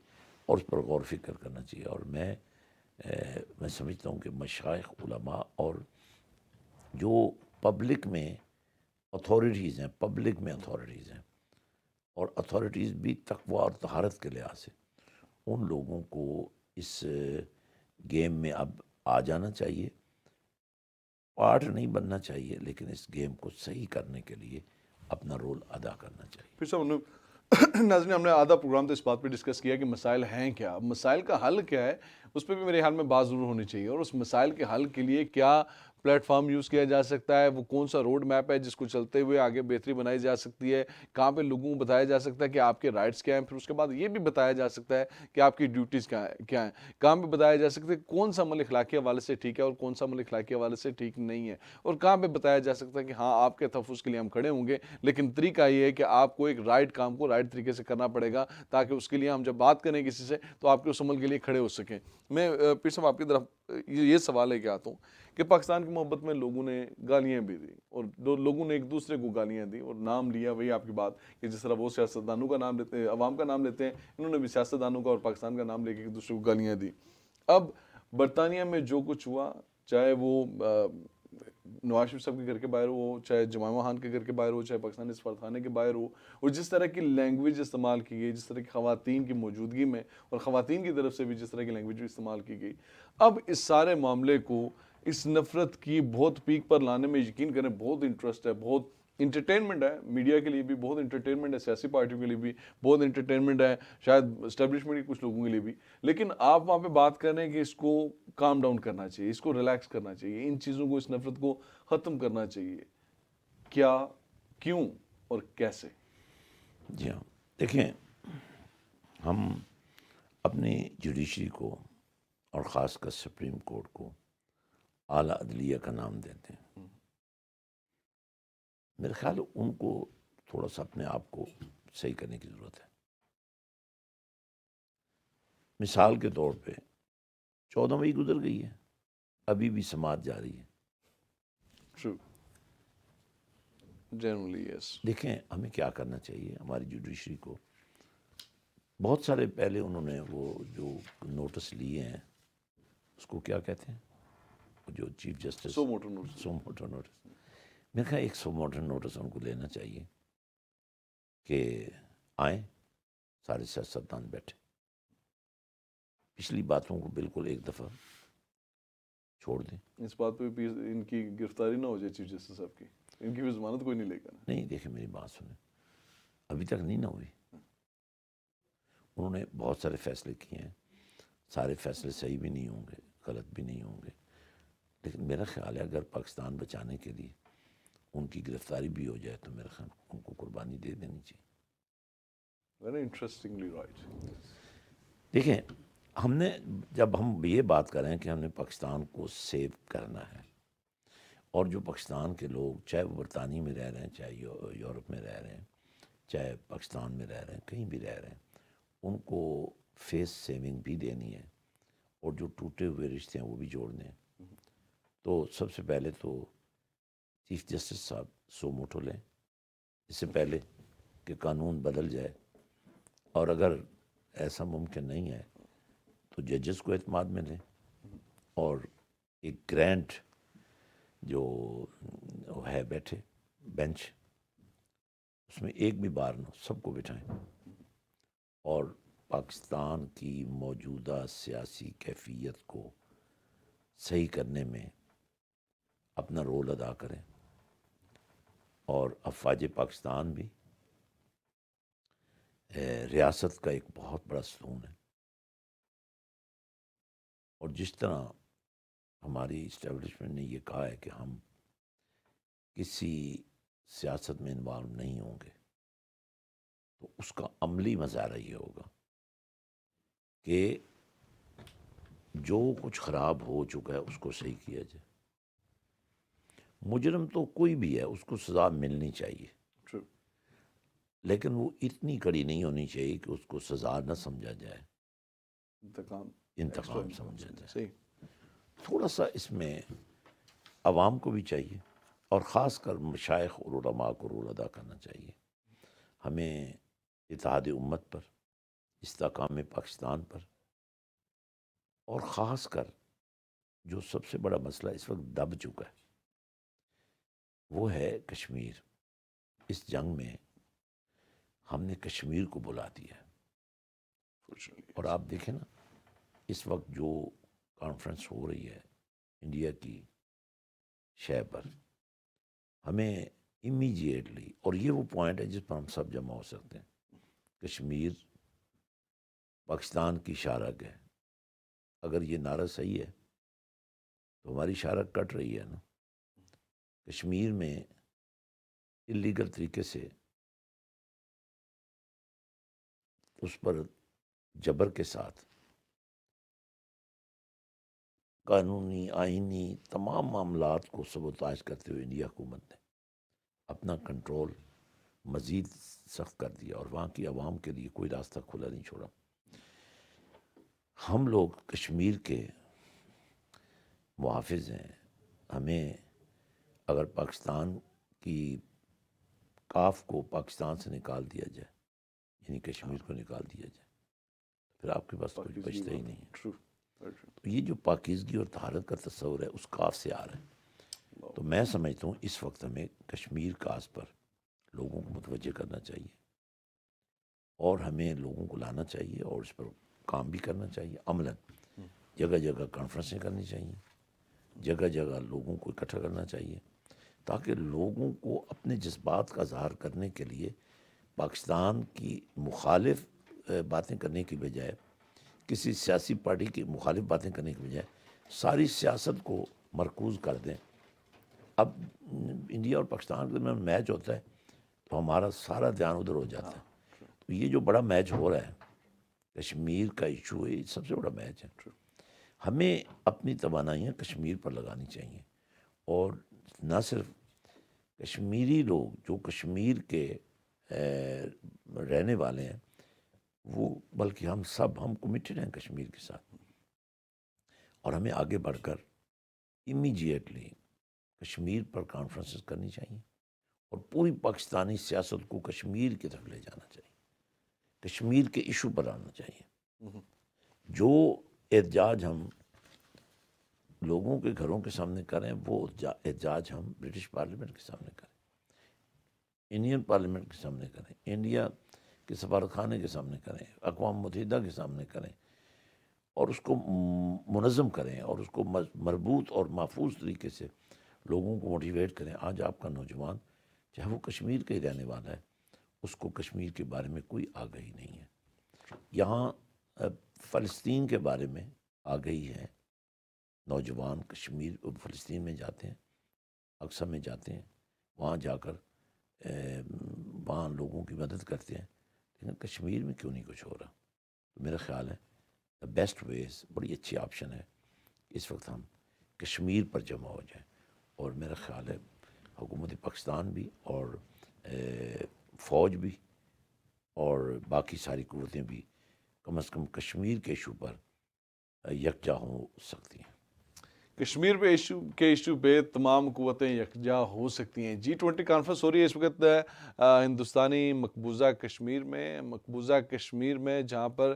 اور اس پر غور و فکر کرنا چاہیے. اور میں سمجھتا ہوں کہ مشائخ، علماء اور جو پبلک میں اتھارٹیز ہیں، اور اتھارٹیز بھی تقوی اور طہارت کے لحاظ سے، ان لوگوں کو اس گیم میں اب آ جانا چاہیے. پارٹ نہیں بننا چاہیے، لیکن اس گیم کو صحیح کرنے کے لیے اپنا رول ادا کرنا چاہیے. پھر صاحب ناظرین، ہم نے آدھا پروگرام تو اس بات پہ ڈسکس کیا کہ مسائل ہیں کیا، اب مسائل کا حل کیا ہے، اس پہ بھی میرے خیال میں بات ضرور ہونی چاہیے. اور اس مسائل کے حل کے لیے کیا پلیٹ فارم یوز کیا جا سکتا ہے، وہ کون سا روڈ میپ ہے جس کو چلتے ہوئے آگے بہتری بنائی جا سکتی ہے، کہاں پہ لوگوں کو بتایا جا سکتا ہے کہ آپ کے رائٹس کیا ہیں. پھر اس کے بعد یہ بھی بتایا جا سکتا ہے کہ آپ کی ڈیوٹیز کیا ہیں. کہاں پہ بتایا جا سکتا ہے کون سا عمل اخلاقی حوالے سے ٹھیک ہے اور کون سا عمل اخلاقی حوالے سے ٹھیک نہیں ہے. اور کہاں پہ بتایا جا سکتا ہے کہ ہاں آپ کے تحفظ کے لیے ہم کھڑے ہوں گے، لیکن طریقہ یہ ہے کہ آپ کو ایک رائٹ کام کو رائٹ طریقے سے کرنا پڑے گا، تاکہ اس کے لیے ہم جب بات کریں کسی سے تو آپ کے اس عمل کے لیے کھڑے ہو سکیں. میں پیر صاحب آپ کی طرف یہ سوال ہے کہ آتا ہوں کہ پاکستان کی محبت میں لوگوں نے گالیاں بھی دی، اور لوگوں نے ایک دوسرے کو گالیاں دی اور نام لیا. وہی آپ کی بات کہ جس طرح وہ سیاستدانوں کا نام لیتے ہیں، عوام کا نام لیتے ہیں، انہوں نے بھی سیاستدانوں کا اور پاکستان کا نام لے کے ایک دوسرے کو گالیاں دی. اب برطانیہ میں جو کچھ ہوا، چاہے وہ نواز شریف صاحب کے گھر کے باہر ہو، چاہے جمائمہ خان کے گھر کے باہر ہو، چاہے پاکستانی سفارتخانے کے باہر ہو، اور جس طرح کی لینگویج استعمال کی گئی، جس طرح کی خواتین کی موجودگی میں اور خواتین کی طرف سے بھی جس طرح کی لینگویج استعمال کی گئی، اب اس سارے معاملے کو اس نفرت کی بہت پیک پر لانے میں یقین کریں بہت انٹرسٹ ہے، بہت انٹرٹینمنٹ ہے. میڈیا کے لیے بھی بہت انٹرٹینمنٹ ہے، سیاسی پارٹیوں کے لیے بھی بہت انٹرٹینمنٹ ہے، شاید اسٹیبلشمنٹ کے کچھ لوگوں کے لیے بھی. لیکن آپ وہاں پہ بات کر رہے ہیں کہ اس کو کام ڈاؤن کرنا چاہیے، اس کو ریلیکس کرنا چاہیے، ان چیزوں کو، اس نفرت کو ختم کرنا چاہیے. کیا، کیوں اور کیسے؟ جی ہاں، دیکھیں، ہم اپنی جوڈیشری کو اور خاص کر سپریم کورٹ کو اعلیٰ عدلیہ کا نام دیتے ہیں. میرے خیال ان کو تھوڑا سا اپنے آپ کو صحیح کرنے کی ضرورت ہے. مثال کے طور پہ 14 مئی گزر گئی ہے، ابھی بھی سماعت جاری ہے. True. Generally, yes. دیکھیں، ہمیں کیا کرنا چاہیے. ہماری جوڈیشری کو بہت سارے پہلے انہوں نے وہ جو نوٹس لیے ہیں، اس کو کیا کہتے ہیں، وہ جو chief justice so motor notice. So motor notice, میرے خیال ایک سو موٹر نوٹس ان کو لینا چاہیے کہ آئیں سارے سیاستدان بیٹھے، پچھلی باتوں کو بالکل ایک دفعہ چھوڑ دیں. اس بات پہ بھی ان کی گرفتاری نہ ہو جائے چیف جسٹس صاحب کی، ان کی بھی ضمانت کوئی نہیں لے گا. نہیں، دیکھیں میری بات سنیں، ابھی تک نہیں نہ ہوئی. انہوں نے بہت سارے فیصلے کیے ہیں، سارے فیصلے صحیح بھی نہیں ہوں گے، غلط بھی نہیں ہوں گے، لیکن میرا خیال ہے اگر پاکستان بچانے کے لیے ان کی گرفتاری بھی ہو جائے تو میرے خیال ان کو قربانی دے دینی چاہیے. Very interestingly right. دیکھیں جب ہم یہ بات کریں کہ ہم نے پاکستان کو سیو کرنا ہے، اور جو پاکستان کے لوگ چاہے وہ برطانیہ میں رہ رہے ہیں، چاہے یورپ میں رہ رہے ہیں، چاہے پاکستان میں رہ رہے ہیں، کہیں بھی رہ رہے ہیں، ان کو فیس سیونگ بھی دینی ہے اور جو ٹوٹے ہوئے رشتے ہیں وہ بھی جوڑنے ہیں. تو سب سے پہلے تو چیف جسٹس صاحب سو موٹو لیں اس سے پہلے کہ قانون بدل جائے، اور اگر ایسا ممکن نہیں ہے تو ججز کو اعتماد میں لیں، اور ایک گرینڈ جو ہے بیٹھے بینچ، اس میں ایک بھی بار نہ، سب کو بٹھائیں اور پاکستان کی موجودہ سیاسی کیفیت کو صحیح کرنے میں اپنا رول ادا کریں. اور افواج پاکستان بھی ریاست کا ایک بہت بڑا ستون ہے، اور جس طرح ہماری اسٹیبلشمنٹ نے یہ کہا ہے کہ ہم کسی سیاست میں انوالو نہیں ہوں گے، تو اس کا عملی مظاہرہ یہ ہوگا کہ جو کچھ خراب ہو چکا ہے اس کو صحیح کیا جائے. مجرم تو کوئی بھی ہے، اس کو سزا ملنی چاہیے، True. لیکن وہ اتنی کڑی نہیں ہونی چاہیے کہ اس کو سزا نہ سمجھا جائے، انتقام انتقام سمجھا جائے. صحیح. تھوڑا سا اس میں عوام کو بھی چاہیے، اور خاص کر مشائخ اور علماء کو رول ادا کرنا چاہیے. ہمیں اتحاد امت پر، استحکام پاکستان پر، اور خاص کر جو سب سے بڑا مسئلہ اس وقت دب چکا ہے وہ ہے کشمیر. اس جنگ میں ہم نے کشمیر کو بلا دیا ہے، اور آپ دیکھیں نا اس وقت جو کانفرنس ہو رہی ہے انڈیا کی شے پر، ہمیں امیجیٹلی، اور یہ وہ پوائنٹ ہے جس پر ہم سب جمع ہو سکتے ہیں، کشمیر پاکستان کی شارک ہے. اگر یہ نعرہ صحیح ہے تو ہماری شارک کٹ رہی ہے نا. کشمیر میں اللیگل طریقے سے اس پر جبر کے ساتھ قانونی آئینی تمام معاملات کو سبوتاژ کرتے ہوئے انڈیا حکومت نے اپنا کنٹرول مزید سخت کر دیا، اور وہاں کی عوام کے لیے کوئی راستہ کھلا نہیں چھوڑا. ہم لوگ کشمیر کے محافظ ہیں. ہمیں اگر پاکستان کی کاف کو پاکستان سے نکال دیا جائے، یعنی کشمیر کو نکال دیا جائے، پھر آپ کے پاس کچھ بچتا ہی نہیں ہے. True. تو یہ جو پاکیزگی اور طہارت کا تصور ہے اس کاف سے آ رہا ہے. تو میں سمجھتا ہوں اس وقت ہمیں کشمیر کاس پر لوگوں کو متوجہ کرنا چاہیے، اور ہمیں لوگوں کو لانا چاہیے، اور اس پر کام بھی کرنا چاہیے عملاً. جگہ جگہ کانفرنسیں کرنی چاہیے، جگہ جگہ لوگوں کو اکٹھا کرنا چاہیے، تاکہ لوگوں کو اپنے جذبات کا اظہار کرنے کے لیے پاکستان کی مخالف باتیں کرنے کی بجائے، کسی سیاسی پارٹی کی مخالف باتیں کرنے کی بجائے ساری سیاست کو مرکوز کر دیں. اب انڈیا اور پاکستان کے درمیان میچ ہوتا ہے تو ہمارا سارا دھیان ادھر ہو جاتا ہے. تو یہ جو بڑا میچ ہو رہا ہے کشمیر کا ایشو ہے، یہ سب سے بڑا میچ ہے. ہمیں اپنی توانائیاں کشمیر پر لگانی چاہیے، اور نہ صرف کشمیری لوگ جو کشمیر کے رہنے والے ہیں وہ، بلکہ ہم کمیٹڈ ہیں کشمیر کے ساتھ. اور ہمیں آگے بڑھ کر امیجیٹلی کشمیر پر کانفرنسز کرنی چاہیے، اور پوری پاکستانی سیاست کو کشمیر کی طرف لے جانا چاہیے، کشمیر کے ایشو پر آنا چاہیے. جو احتجاج ہم لوگوں کے گھروں کے سامنے کریں وہ احتجاج ہم برٹش پارلیمنٹ کے سامنے کریں، انڈین پارلیمنٹ کے سامنے کریں، انڈیا کے سفارت خانے کے سامنے کریں، اقوام متحدہ کے سامنے کریں، اور اس کو منظم کریں، اور اس کو مربوط اور محفوظ طریقے سے لوگوں کو موٹیویٹ کریں. آج آپ کا نوجوان چاہے وہ کشمیر کا ہی رہنے والا ہے، اس کو کشمیر کے بارے میں کوئی آگاہی نہیں ہے. یہاں فلسطین کے بارے میں آگاہی ہے. نوجوان کشمیر فلسطین میں جاتے ہیں، اقصی میں جاتے ہیں، وہاں جا کر وہاں لوگوں کی مدد کرتے ہیں، لیکن کشمیر میں کیوں نہیں کچھ ہو رہا؟ تو میرا خیال ہے دا بیسٹ ویز، بڑی اچھی آپشن ہے اس وقت ہم کشمیر پر جمع ہو جائیں، اور میرا خیال ہے حکومت پاکستان بھی اور فوج بھی اور باقی ساری قوتیں بھی کم از کم کشمیر کے ایشو پر یکجا ہو سکتی ہیں۔ کشمیر پہ ایشو پہ تمام قوتیں یکجا ہو سکتی ہیں۔ G20 کانفرنس ہو رہی ہے اس وقت ہندوستانی مقبوضہ کشمیر میں، جہاں پر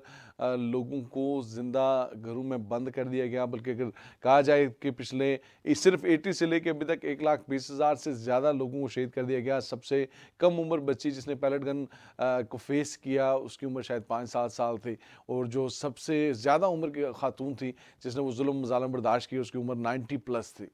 لوگوں کو زندہ گھروں میں بند کر دیا گیا، بلکہ اگر کہا جائے کہ پچھلے صرف 80 سے لے کے ابھی تک 1,20,000 سے زیادہ لوگوں کو شہید کر دیا گیا۔ سب سے کم عمر بچی جس نے پیلٹ گن کو فیس کیا، اس کی عمر شاید 5-7 سال تھی، اور جو سب سے زیادہ عمر کی خاتون تھی جس نے وہ ظلم مظالم برداشت کی، اس کی عمر 90 پلس تھی۔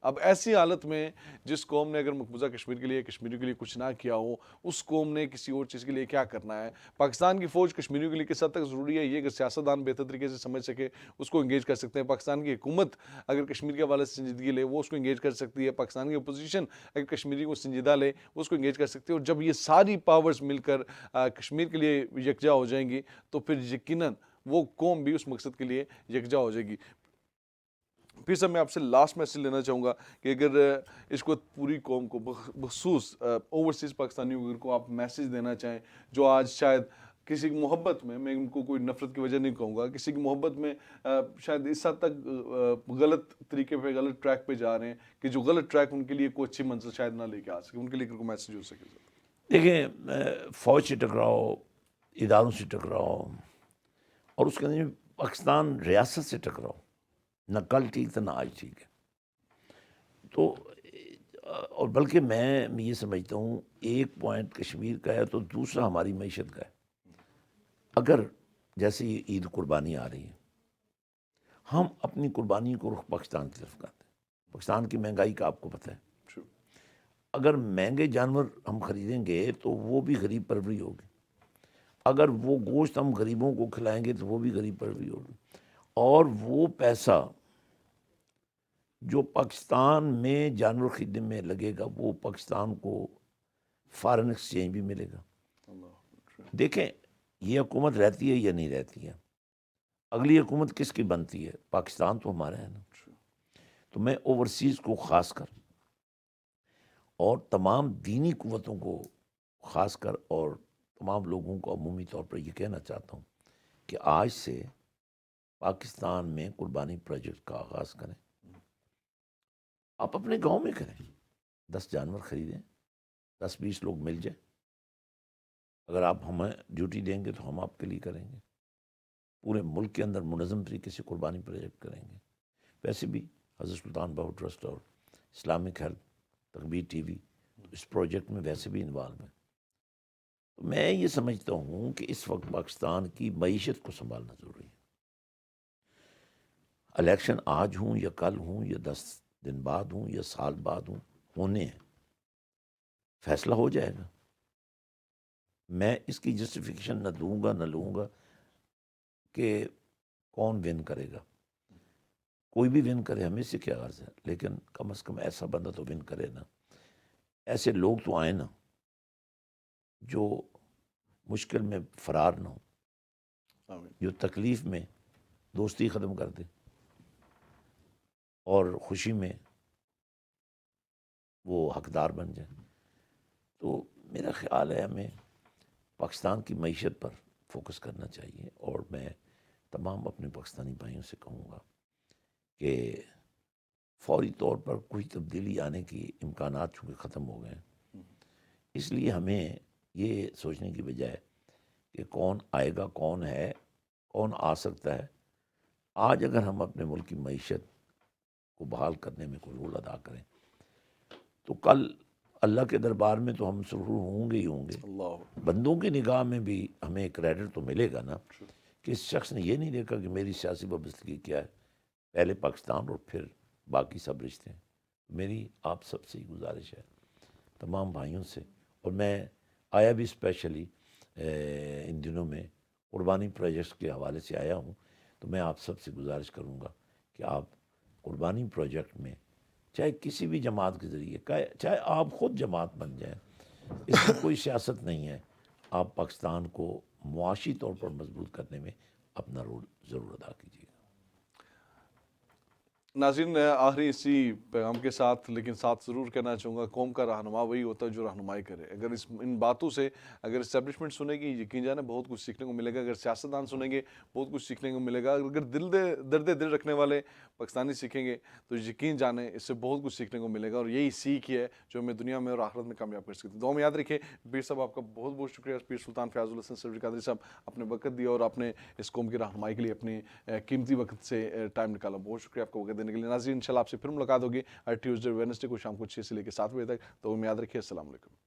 اب ایسی حالت میں جس قوم نے اگر مقبوضہ کشمیر کے لیے، کشمیریوں کے لیے کچھ نہ کیا ہو، اس قوم نے کسی اور چیز کے لیے کیا کرنا ہے؟ پاکستان کی فوج کشمیریوں کے لیے کس حد تک ضروری ہے، یہ اگر سیاستدان بہتر طریقے سے سمجھ سکے اس کو انگیج کر سکتے ہیں۔ پاکستان کی حکومت اگر کشمیر کے حوالے سے سنجیدگی لے، وہ اس کو انگیج کر سکتی ہے۔ پاکستان کی اپوزیشن اگر کشمیری کو سنجیدہ لے، اس کو انگیج کر سکتی ہے۔ اور جب یہ ساری پاورز مل کر کشمیر کے لیے یکجا ہو جائیں گی تو پھر یقیناً وہ قوم بھی اس مقصد کے لیے یکجا ہو جائے گی۔ پھر سب میں آپ سے لاسٹ میسج لینا چاہوں گا کہ اگر اس کو پوری قوم کو بخصوص اوورسیز پاکستانیوں کو آپ میسج دینا چاہیں جو آج شاید کسی کی محبت میں ان کو کوئی نفرت کی وجہ نہیں کہوں گا، کسی کی محبت میں شاید اس حد تک غلط طریقے پہ، غلط ٹریک پہ جا رہے ہیں کہ جو غلط ٹریک ان کے لیے کوئی اچھی منزل شاید نہ لے کے آ سکے، ان کے لیے کوئی میسج ہو سکے؟ دیکھیں، فوج سے ٹکراؤ، اداروں سے ٹکراؤ، اور اس کے اندر پاکستان ریاست سے ٹکراؤ، نہ کل ٹھیک تھا نہ آج ٹھیک ہے۔ تو اور بلکہ میں یہ سمجھتا ہوں ایک پوائنٹ کشمیر کا ہے تو دوسرا ہماری معیشت کا ہے۔ اگر جیسے یہ عید قربانی آ رہی ہے، ہم اپنی قربانی کو رخ پاکستان کی طرف کرتے ہیں۔ پاکستان کی مہنگائی کا آپ کو پتہ ہے، اگر مہنگے جانور ہم خریدیں گے تو وہ بھی غریب پروری ہوگی، اگر وہ گوشت ہم غریبوں کو کھلائیں گے تو وہ بھی غریب پروری ہوگی، اور وہ پیسہ جو پاکستان میں جانور خریدنے میں لگے گا وہ پاکستان کو فارن ایکسچینج بھی ملے گا۔ دیکھیں، یہ حکومت رہتی ہے یا نہیں رہتی ہے، اگلی حکومت کس کی بنتی ہے؟ پاکستان تو ہمارا ہے نا۔ تو میں اوورسیز کو خاص کر اور تمام دینی قوتوں کو خاص کر اور تمام لوگوں کو عمومی طور پر یہ کہنا چاہتا ہوں کہ آج سے پاکستان میں قربانی پروجیکٹ کا آغاز کریں۔ آپ اپنے گاؤں میں کریں، 10 جانور خریدیں، 10-20 لوگ مل جائیں۔ اگر آپ ہمیں ڈیوٹی دیں گے تو ہم آپ کے لیے کریں گے، پورے ملک کے اندر منظم طریقے سے قربانی پروجیکٹ کریں گے۔ ویسے بھی حضرت سلطان بہو ٹرسٹ اور اسلامک ہیلتھ تکبیر ٹی وی اس پروجیکٹ میں ویسے بھی انوالو ہے۔ تو میں یہ سمجھتا ہوں کہ اس وقت پاکستان کی معیشت کو سنبھالنا ضروری ہے۔ الیکشن آج ہوں یا کل ہوں یا 10 دن بعد ہوں یا سال بعد ہوں، ہونے ہیں، فیصلہ ہو جائے گا۔ میں اس کی جسٹیفیکیشن نہ دوں گا نہ لوں گا کہ کون ون کرے گا۔ کوئی بھی ون کرے، ہمیں سے کیا غرض ہے، لیکن کم از کم ایسا بندہ تو ون کرے نا، ایسے لوگ تو آئیں نا جو مشکل میں فرار نہ ہو، جو تکلیف میں دوستی ختم کر دے اور خوشی میں وہ حقدار بن جائے۔ تو میرا خیال ہے ہمیں پاکستان کی معیشت پر فوکس کرنا چاہیے، اور میں تمام اپنے پاکستانی بھائیوں سے کہوں گا کہ فوری طور پر کوئی تبدیلی آنے کی امکانات چونکہ ختم ہو گئے ہیں، اس لیے ہمیں یہ سوچنے کی بجائے کہ کون آئے گا، کون ہے، کون آ سکتا ہے، آج اگر ہم اپنے ملک کی معیشت کو بحال کرنے میں کوئی رول ادا کریں تو کل اللہ کے دربار میں تو ہم ضرور ہوں گے ہی ہوں گے، بندوں کی نگاہ میں بھی ہمیں کریڈٹ تو ملے گا نا، کہ اس شخص نے یہ نہیں دیکھا کہ میری سیاسی وابستگی کیا ہے، پہلے پاکستان اور پھر باقی سب رشتے ہیں۔ میری آپ سب سے گزارش ہے، تمام بھائیوں سے، اور میں آیا بھی اسپیشلی ان دنوں میں قربانی پروجیکٹس کے حوالے سے آیا ہوں، تو میں آپ سب سے گزارش کروں گا کہ آپ قربانی پروجیکٹ میں چاہے کسی بھی جماعت کے ذریعے، چاہے آپ خود جماعت بن جائیں، اس میں کوئی سیاست نہیں ہے، آپ پاکستان کو معاشی طور پر مضبوط کرنے میں اپنا رول ضرور ادا کیجیے گا۔ ناظرین آخری اسی پیغام کے ساتھ لیکن ساتھ ضرور کہنا چاہوں گا، قوم کا رہنما وہی ہوتا ہے جو رہنمائی کرے۔ اگر ان باتوں سے اگر اسٹیبلشمنٹ سنے گی، یقین جانا بہت کچھ سیکھنے کو ملے گا۔ اگر سیاستدان سنیں گے بہت کچھ سیکھنے کو ملے گا۔ اگر درد دل رکھنے والے پاکستانی سیکھیں گے تو یقین جانیں اس سے بہت کچھ سیکھنے کو ملے گا، اور یہی سیکھ ہے جو ہمیں دنیا میں اور آخرت میں کامیاب کر سکتی ہے۔ دعا میں یاد رکھیں۔ پیر صاحب آپ کا بہت بہت شکریہ، پیر سلطان فیاض الحسن سرور قادری صاحب، اپنے وقت دیا اور اپنے اس قوم کی رہنمائی کے لیے اپنے قیمتی وقت سے ٹائم نکالا۔ بہت شکریہ آپ کو وقت دینے کے لیے۔ ناظرین انشاءاللہ آپ سے پھر ملاقات ہوگی ہر ٹیوزڈے ویڈنسڈے کو شام کو 6 سے لے کے 7 بجے تک۔ تو میں یاد رکھیے۔ السلام علیکم۔